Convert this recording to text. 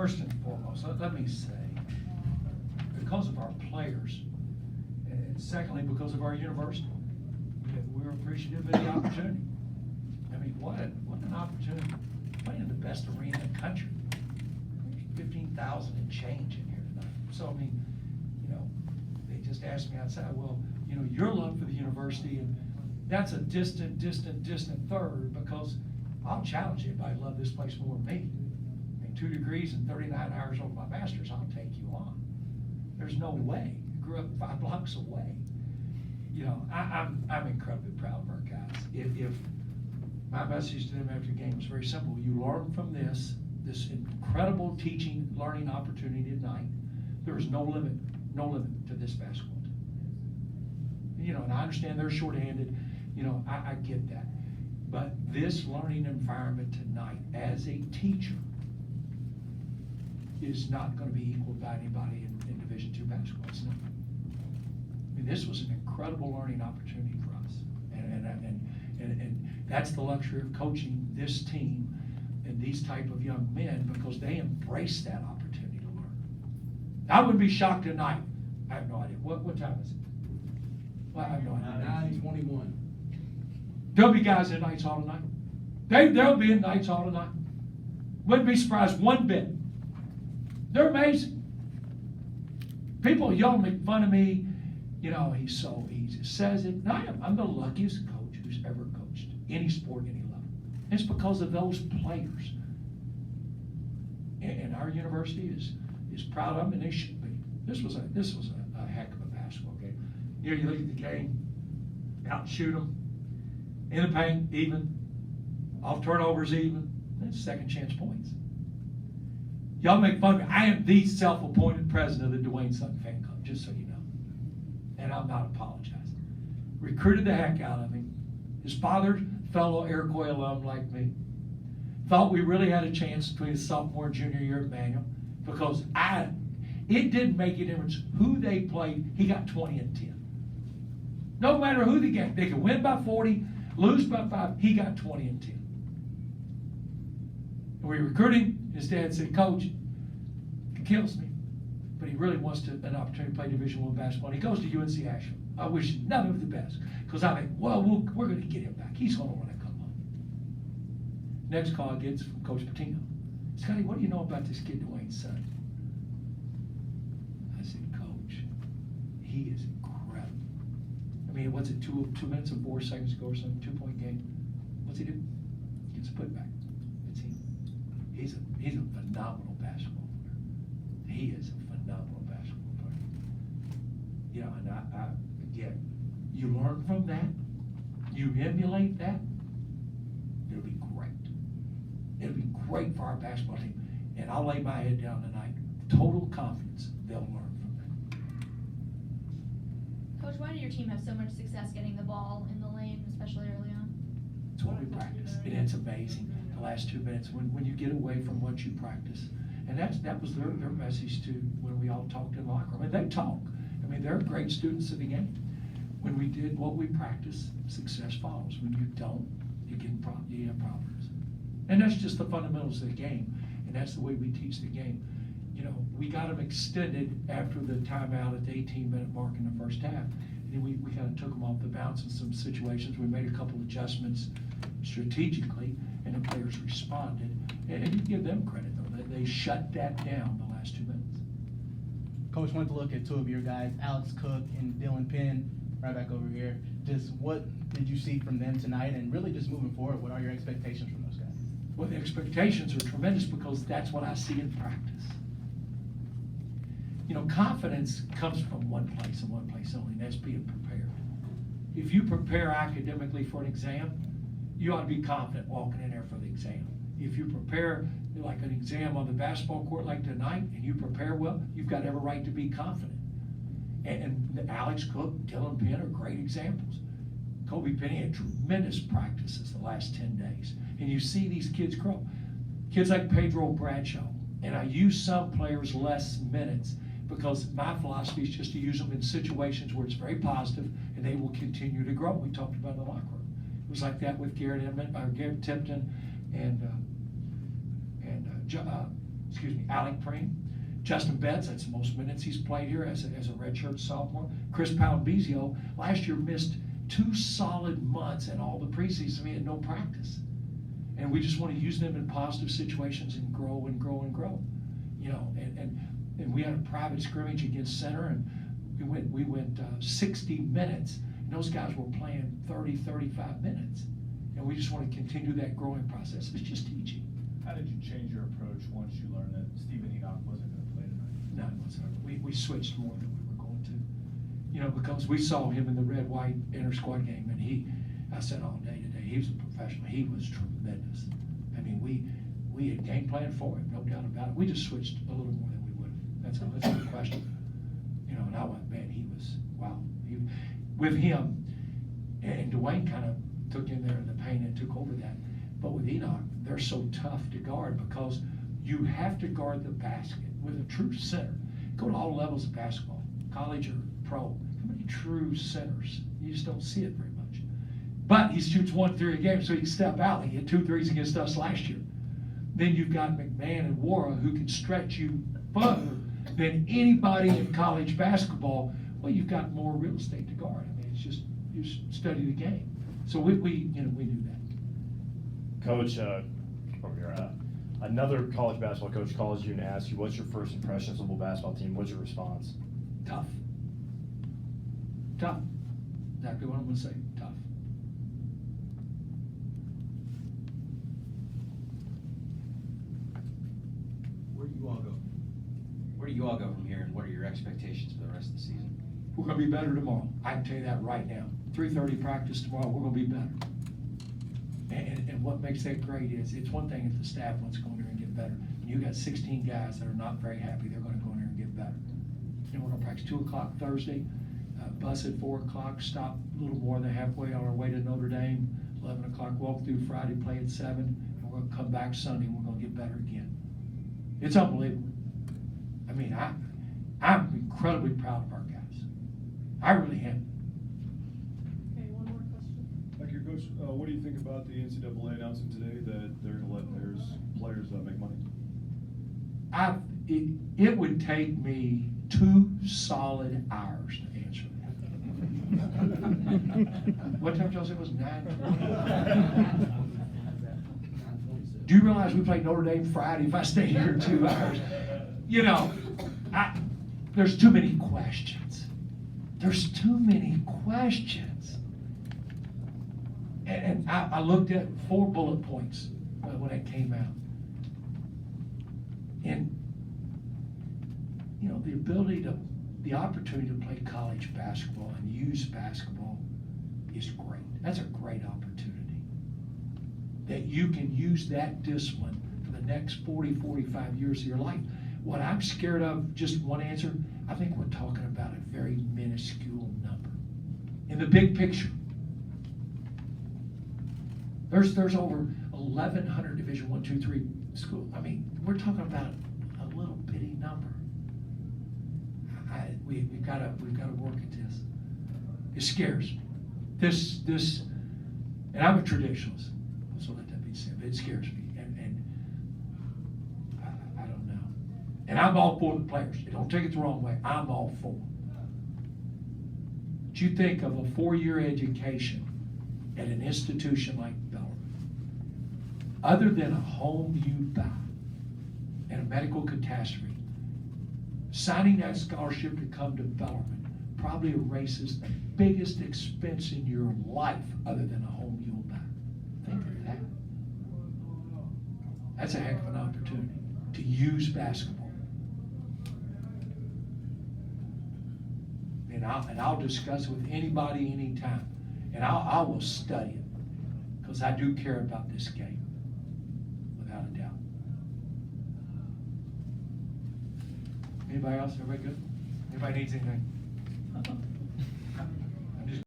first and foremost, let me say, because of our players, and secondly, because of our university, we're appreciative of the opportunity. I mean, what an opportunity. Playing in the best arena in the country. There's 15,000 and change in here tonight. So, I mean, you know, they just asked me outside, well, you know, your love for the university, and that's a distant third, because I'll challenge you, anybody love this place more than me. I mean, 2 degrees and 39 hours over my master's, I'll take you on. There's no way. I grew up 5 blocks away. You know, I'm incredibly proud of our guys. If my message to them after the game was very simple. You learn from this incredible teaching, learning opportunity tonight. There is no limit to this basketball team. You know, and I understand they're shorthanded. You know, I get that. But this learning environment tonight, as a teacher, is not going to be equaled by anybody in Division II basketball. It's not. I mean, this was an incredible learning opportunity for us, and that's the luxury of coaching this team and these type of young men, because they embrace that opportunity to learn. I wouldn't be shocked tonight. I have no idea. What time is it? Well, I have no idea. 9:21. There'll be guys in Knights Hall tonight. They'll be in Knights Hall tonight. Wouldn't be surprised one bit. They're amazing. People yell, make fun of me. You know, he's so easy. Says it. And I am. I'm the luckiest coach who's ever coached any sport, any level. It's because of those players. And our university is proud of them, and they should be. This was a heck of a basketball game. You know, you look at the game, out shoot them, in the paint, even, off turnovers, even. That's second chance points. Y'all make fun of me. I am the self-appointed president of the Dwayne Sutton Fan Club, just so you know. And I'm not apologizing. Recruited the heck out of him. His father, fellow Iroquois alum like me, thought we really had a chance between his sophomore and junior year at Manual, because it didn't make a difference who they played. He got 20 and 10. No matter who the game, they could win by 40, lose by 5. He got 20 and 10. And we recruited him. His dad said, "Coach, it kills me, but he really wants an opportunity to play Division I basketball." And he goes to UNC Asheville. I wish him nothing but the best, because I think, well, we're going to get him back. He's going to want to come home. Next call I get is from Coach Patino. "Scotty, what do you know about this kid, Dwayne Sutton?" I said, "Coach, he is incredible. I mean, what's it, 2 minutes and 4 seconds to go or something, 2-point game? What's he do? Gets a putback. It's him. He's a phenomenal basketball player. He is a phenomenal basketball player." You know, and I again, you learn from that, you emulate that, it'll be great. It'll be great for our basketball team. And I'll lay my head down tonight, total confidence they'll learn from that. Coach, why did your team have so much success getting the ball in the lane, especially early on? It's what we practice, and it's amazing. The last 2 minutes, when you get away from what you practice, and that was their message to when we all talked in the locker room. And they talk. I mean, they're great students of the game. When we did what we practice, success follows. When you don't, you have problems. And that's just the fundamentals of the game, and that's the way we teach the game. You know, we got them extended after the timeout at the 18-minute mark in the first half. And then we kind of took them off the bounce in some situations. We made a couple adjustments strategically, and the players responded. And you give them credit, though. They shut that down the last 2 minutes. Coach, wanted to look at 2 of your guys, Alex Cook and Dylan Penn, right back over here. Just what did you see from them tonight, and really just moving forward, what are your expectations from those guys? Well, the expectations are tremendous, because that's what I see in practice. You know, confidence comes from one place and one place only, and that's being prepared. If you prepare academically for an exam, you ought to be confident walking in there for the exam. If you prepare like an exam on the basketball court like tonight, and you prepare well, you've got every right to be confident. And Alex Cook, Dylan Penn are great examples. Kobe Penny had tremendous practices the last 10 days. And you see these kids grow. Kids like Pedro Bradshaw. And I use some players less minutes, because my philosophy is just to use them in situations where it's very positive and they will continue to grow. We talked about it in the locker room. It was like that with Garrett Tipton and Alec Preem. Justin Betts, that's the most minutes he's played here as a redshirt sophomore. Chris Palambizio, last year missed 2 solid months in all the preseason. He had no practice. And we just want to use them in positive situations and grow and grow and grow. You know, and we had a private scrimmage against center, and we went 60 minutes, and those guys were playing 30, 35 minutes. And we just want to continue that growing process. It's just teaching. How did you change your approach once you learned that Stephen Enoch wasn't going to play tonight? None whatsoever. We switched more than we were going to. You know, because we saw him in the red-white inter-squad game, and I said all day today, he was a professional. He was tremendous. I mean, we had game plan for him, no doubt about it. We just switched a little more than we would have. That's a good question. You know, and I went, man, he was, wow. With him, and Dwayne kind of took in there the pain and took over that. But with Enoch, they're so tough to guard because you have to guard the basket with a true center. Go to all levels of basketball, college or pro. How many true centers? You just don't see it very much. But he shoots 1 3 a game, so he can step out. He hit 2 threes against us last year. Then you've got McMahon and Wara who can stretch you further than anybody in college basketball. Well, you've got more real estate to guard. I mean, it's just you study the game. So we knew that. Coach, over here, another college basketball coach calls you and asks you, what's your first impressions of the basketball team? What's your response? Tough. Tough. Exactly what I'm going to say. Tough. Where do you all go? Where do you all go from here, and what are your expectations for the rest of the season? We're going to be better tomorrow. I can tell you that right now. 3:30 practice tomorrow. We're going to be better. And what makes that great is it's one thing if the staff wants to go in there and get better. When you got 16 guys that are not very happy, they're going to go in there and get better. And we're going to practice 2 o'clock Thursday, bus at 4 o'clock, stop a little more than halfway on our way to Notre Dame, 11 o'clock walk through Friday, play at 7, and we're going to come back Sunday and we're going to get better again. It's unbelievable. I mean, I'm incredibly proud of our guys. I really am. Okay, one more question. Thank you, Coach. What do you think about the NCAA announcing today that they're going to let players make money? It would take me 2 solid hours to answer that. What time did y'all say it was? 9? Do you realize we play Notre Dame Friday? If I stay here 2 hours, you know, there's too many questions. There's too many questions. And I looked at 4 bullet points when it came out. And, you know, the opportunity to play college basketball and use basketball is great. That's a great opportunity. That you can use that discipline for the next 40, 45 years of your life. What I'm scared of, just one answer, I think we're talking about a very minuscule number. In the big picture, there's over 1,100 Division I, II, III schools. I mean, we're talking about a little bitty number. We've got to work at this. It scares me. This, and I'm a traditionalist, so let that be said. But it scares me, and I don't know. And I'm all for the players. Don't take it the wrong way. I'm all for them. But you think of a 4-year education at an institution like Bellarmine, other than a home you buy and a medical catastrophe, signing that scholarship to come to Bellarmine probably erases the biggest expense in your life other than a home you'll buy. Think of that. That's a heck of an opportunity to use basketball. And I'll discuss it with anybody, anytime. And I will study it because I do care about this game, without a doubt. Anybody else? Everybody good? Anybody needs anything?